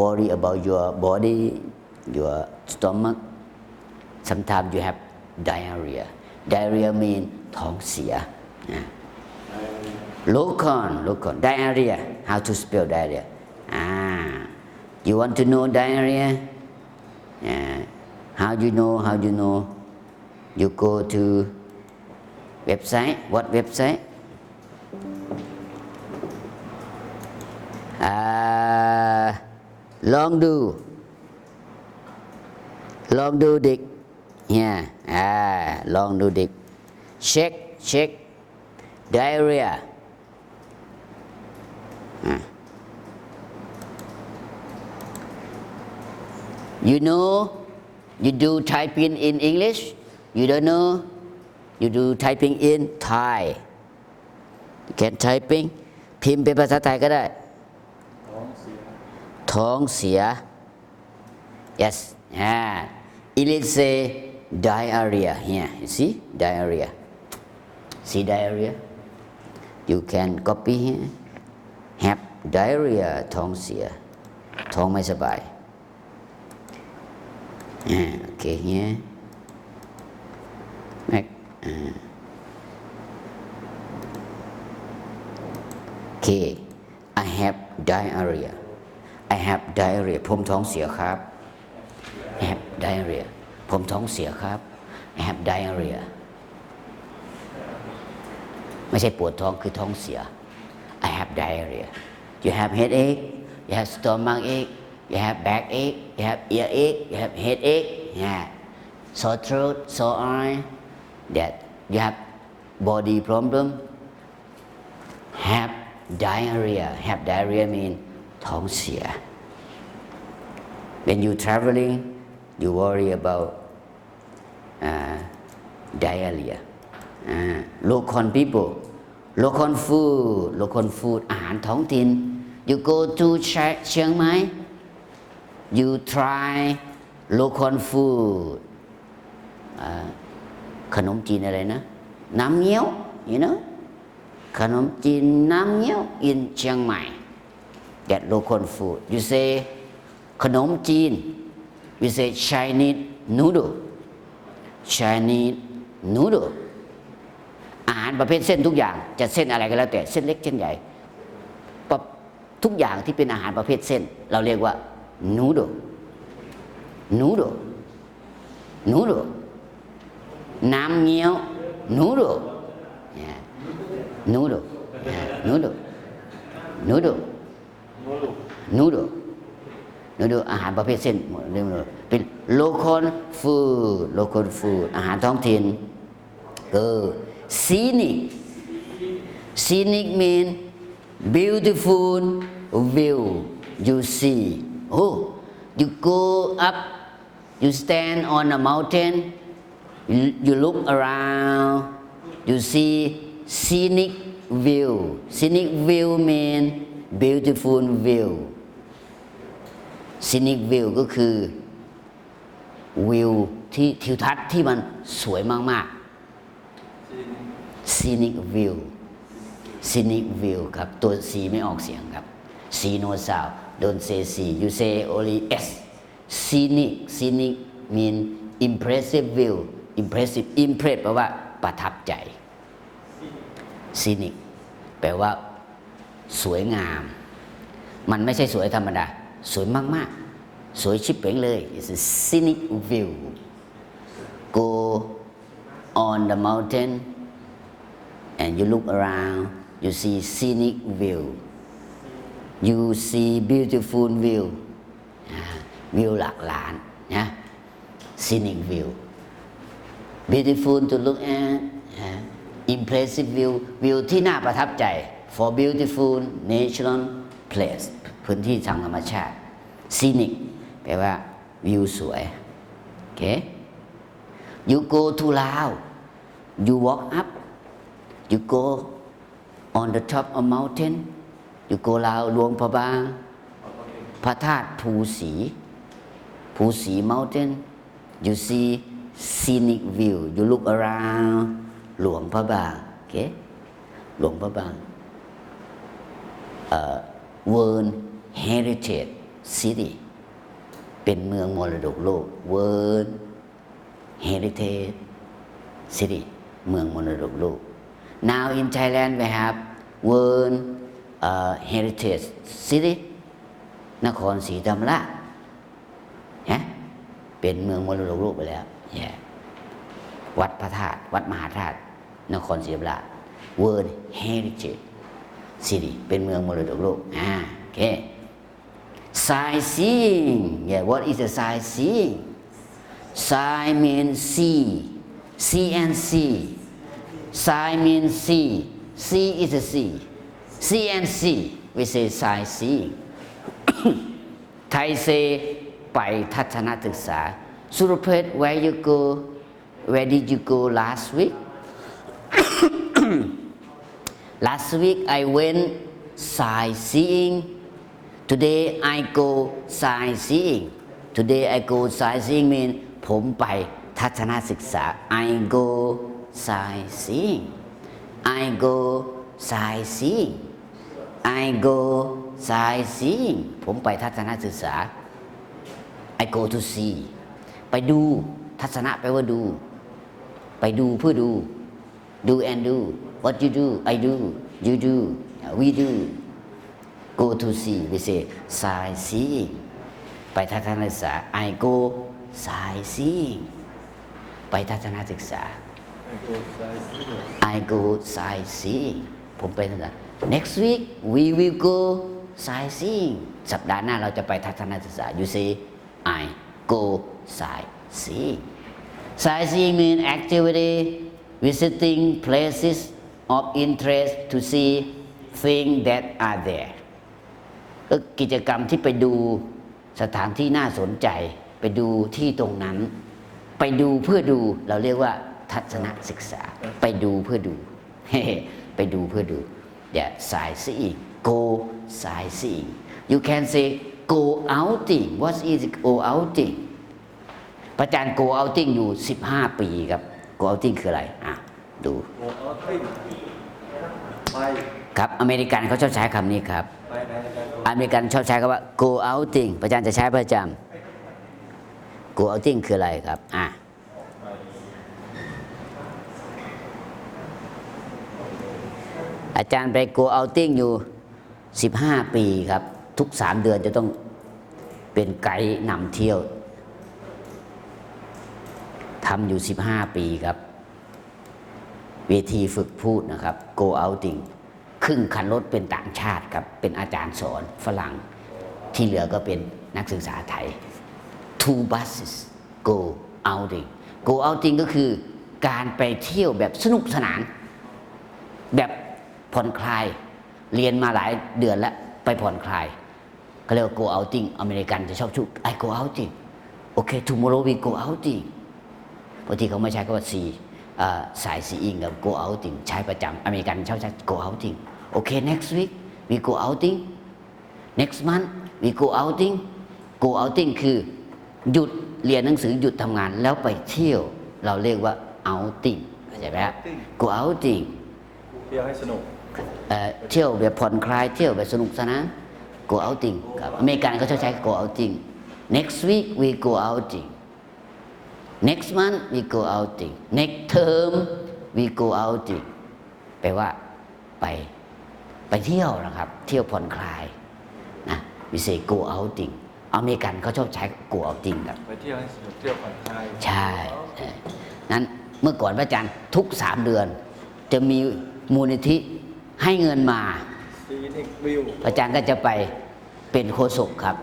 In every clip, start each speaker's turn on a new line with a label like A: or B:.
A: worry about your body your stomach sometimes you have diarrhea mean ท้องเสีย Locon diarrhea how to spell diarrhea you want to know diarrhea how you know you go to website what website long do dick long do dick check diarrhea you know you do typing in English you don't know you do typing in Thai you can typing พิมพ์เป็นภาษาไทยก็ได้ท้องเสีย yes English say diarrhea here you see diarrhea you can copy here have diarrhea ท้องเสียท้องไม่สบายokay here okay I have diarrhea ผมท้องเสียครับ I have diarrhea ผมท้องเสียครับ I have diarrhea ไม่ใช่ปวดท้องคือท้องเสีย I have diarrhea you have headache you have stomach ache you have backache you have earache you have headache sore throat sore eye that you have body problem have diarrhea mean ท้องเสีย when you traveling you worry about diarrhea local people local food อาหารท้องถิ่น you go to เชียงใหม่ you try local food ขนมจีนอะไรนะน้ำเงี้ยว you know ขนมจีนน้ำเงี้ยว in เชียงใหม่ that local food you say ขนมจีน you say Chinese noodle อาหารประเภทเส้นทุกอย่างจะเส้นอะไรก็แล้วแต่เส้นเล็กเส้นใหญ่ทุกอย่างที่เป็นอาหารประเภทเส้นเราเรียกว่า noodle น้ำเงี้ยว noodleอาหารประเภทเส้นเป็น local food อาหารท้องถิ่นscenic mean beautiful view you see you go up you stand on a mountain you look around you see scenic view mean beautiful view scenic view ก็คือวิวที่ทิวทัศน์ที่มันสวยมากๆscenic view ครับตัว C ไม่ออกเสียงครับ C no sound don't say C you say only S scenic mean impressive view impress แปลว่าประทับใจ scenic แปลว่าสวยงามมันไม่ใช่สวยธรรมดาสวยมากๆสวยชิบเป๋งเลย it's a scenic view go on the mountain and you look around you see scenic view you see beautiful view วิวหลักล้านนะ scenic view beautiful to look at impressive view ที่น่าประทับใจ for beautiful natural place พื้นที่ทางธรรมชาติ scenic แปลว่าวิวสวยโอเค you go to Lao you walk up you go on the top of mountain you go Lao หลวงพระบางพระธาตุภูศรี mountain you see scenic view you look around หลวงพระบางโอเคหลวงพระบางWorld Heritage city เป็นเมืองมรดกโลก World Heritage City เมืองมรดกโลก Now in Thailand we have World Heritage City นครศรีธรรมราชเป็นเมืองมรดกโลกไปแล้ววัดพระธาตุวัดมหาธาตุนครศรีธรรมราช World Heritage City เป็นเมืองมรดกโลกโอเค Sightseeing what is a sightseeing Sight means see see and see Sight means see see is a see see and see we say sightseeing Thai say ไปทัศนศึกษา Surapet where you go where did you go last week Last week I went sightseeing Today I go sightseeing Today I go sightseeing mean ผมไปทัศนศึกษา I go sightseeing I go sightseeing I go sightseeing ผมไปทัศนศึกษา I go to see ไปดูทัศนะแปลว่าดูไปดูเพื่อดู do and do what you do I do you do we do go to see we say sightseeing ไปทัศนศึกษา I go sightseeing ไปทัศนศึกษา I go sightseeing ผมไปทัศนศึกษา next week we will go sightseeing สัปดาห์หน้าเราจะไปทัศนศึกษา you say I go sightseeing sightseeing mean activity visiting places of interest to see things that are there กิจกรรมที่ไปดูสถานที่น่าสนใจไปดูที่ตรงนั้นไปดูเพื่อดูเราเรียกว่าทัศนศึกษาไปดูเพื่อดู ไปดูเพื่อดู sightseeing go sightseeing you can say go outing what is go outing พระอาจารย์ go outing อยู่15ปีครับ go outing คืออะไรดู
B: go outing ไป
A: ครับอเมริกันเขาชอบใช้คำนี้ครับอเมริกันชอบใช้คำว่า go outing พระอาจารย์จะใช้ประจำ go outing คืออะไรครับอาจารย์ไป go outing อยู่15ปีครับทุก3เดือนจะต้องเป็นไกด์นำเที่ยวทำอยู่15ปีครับเวทีฝึกพูดนะครับ go outing ครึ่งคันรถเป็นต่างชาติครับเป็นอาจารย์สอนฝรั่งที่เหลือก็เป็นนักศึกษาไทย two buses go outing go outing ก็คือการไปเที่ยวแบบสนุกสนานแบบผ่อนคลายเรียนมาหลายเดือนแล้วไปผ่อนคลายเขาเรียกว่า go outing อเมริกันจะชอบชุด I go outing okay tomorrow we go outing บางทีเขาไม่ใช้คำว่า see sightseeing กับ go outing ใช้ประจำอเมริกันชอบใช้ go outing okay next week we go outing next month we go outing go outing คือหยุดเรียนหนังสือหยุดทำงานแล้วไปเที่ยวเราเรียกว่า outing เข้าใจไหมครับ go outing
B: เที่ยวให้สนุก
A: เที่ยวแบบผ่อนคลายเที่ยวแบบสนุกสนาน go outing ครับอเมริกันเขาชอบใช้ go outing next week we go outing next month we go outing next term we go outing แปลว่าไปเที่ยวนะครับเที่ยวผ่อนคลายนะ we say go outing อเมริกันเขาชอบใช้ go outing ครับ
B: ไปเที่ยวให้สนุกเที่ยวผ่อนคลาย
A: ใช่นั้นเมื่อก่อนพระอาจารย์ทุก3เดือนจะมีมูลนิธิให้เงินมาพระอาจารย์ก็จะไปเป็นโฆษกครับ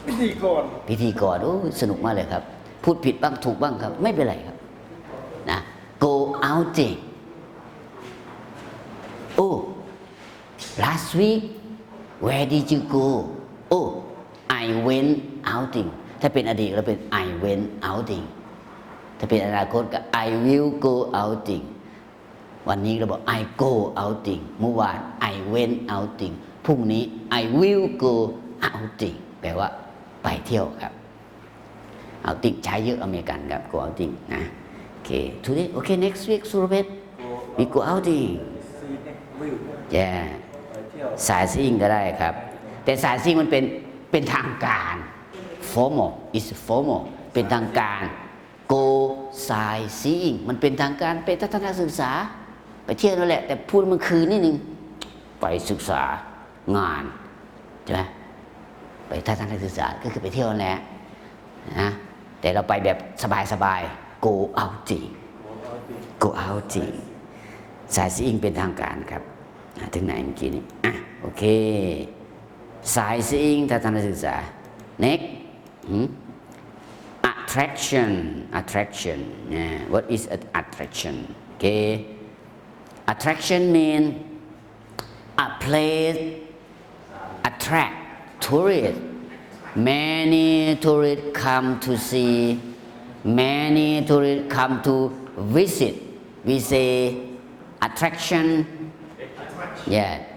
A: พิธีกรโอ้สนุกมากเลยครับพูดผิดบ้างถูกบ้างครับไม่เป็นไรครับนะ go outing oh last week where did you go oh I went outing ถ้าเป็นอดีตเราเป็น I went outing ถ้าเป็นอนาคตก็ I will go outing วันนี้เราบอก I go outing เมื่อวาน I went outing พรุ่งนี้ I will go outing แปลว่าไปเที่ยวครับ outing ใช้เยอะอเมริกันครับ go outing นะโอเค today okay next week Surabet we go outing sightseeing ก็ได้ครับแต่ sightseeing มันเป็น เป็นทางการ formal is formal เป็นทางการ go sightseeing มันเป็นทางการไปทัศนศึกษาไปเที่ยวนั่นแหละแต่พูดมันคือนิดนึงไปศึกษางานใช่ไหมไปทัศนศึกษาก็คือไปเที่ยวนั่นแหละนะแต่เราไปแบบสบายๆ go outing go outing sightseeing เป็นทางการครับถึงไหนเมื่อกี้นี้โอเค sightseeing ทัศนศึกษา next attraction what is an attraction okay attraction mean a place attract tourists many tourists come to see many tourists come to visit we say attraction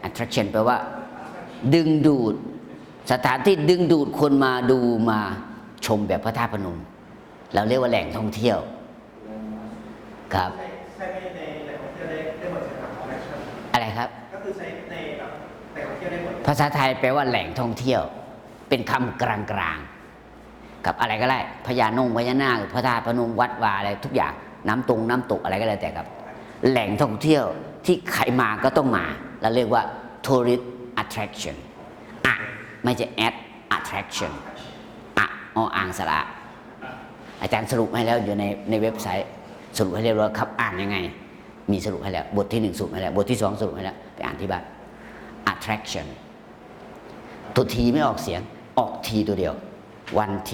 A: attraction แปลว่าดึงดูดสถานที่ดึงดูดคนมาดูมาชมแบบพระธาตุพนมเราเรียกว่าแหล่งท่องเที่ยวครับ
C: ใช้ในแหล่งท่องเที่ยวได้หมดใช่ไหมครับ attraction
A: อะไรครับ
C: ก็คือใช้ในแบบแหล่งท่องเที่ยวได้หมด
A: ภาษาไทยแปลว่าแหล่งท่องเที่ยวเป็นคำกลางๆกับอะไรก็ได้พญานาคพระธาตุพนมวัดวาอะไรทุกอย่างน้ำตกอะไรก็แล้วแต่ครับแหล่งท่องเที่ยวที่ใครมาก็ต้องมาเราเรียกว่า tourist attraction ไม่ใช่ attraction อ่างสระอาจารย์สรุปให้แล้วอยู่ในเว็บไซต์สรุปให้เรียบร้อยครับอ่านยังไงมีสรุปให้แล้วบทที่1สรุปให้แล้วบทที่2สรุปให้แล้วไปอ่านที่บ้าน attraction ตัวทีไม่ออกเสียงออกทีตัวเดียว one T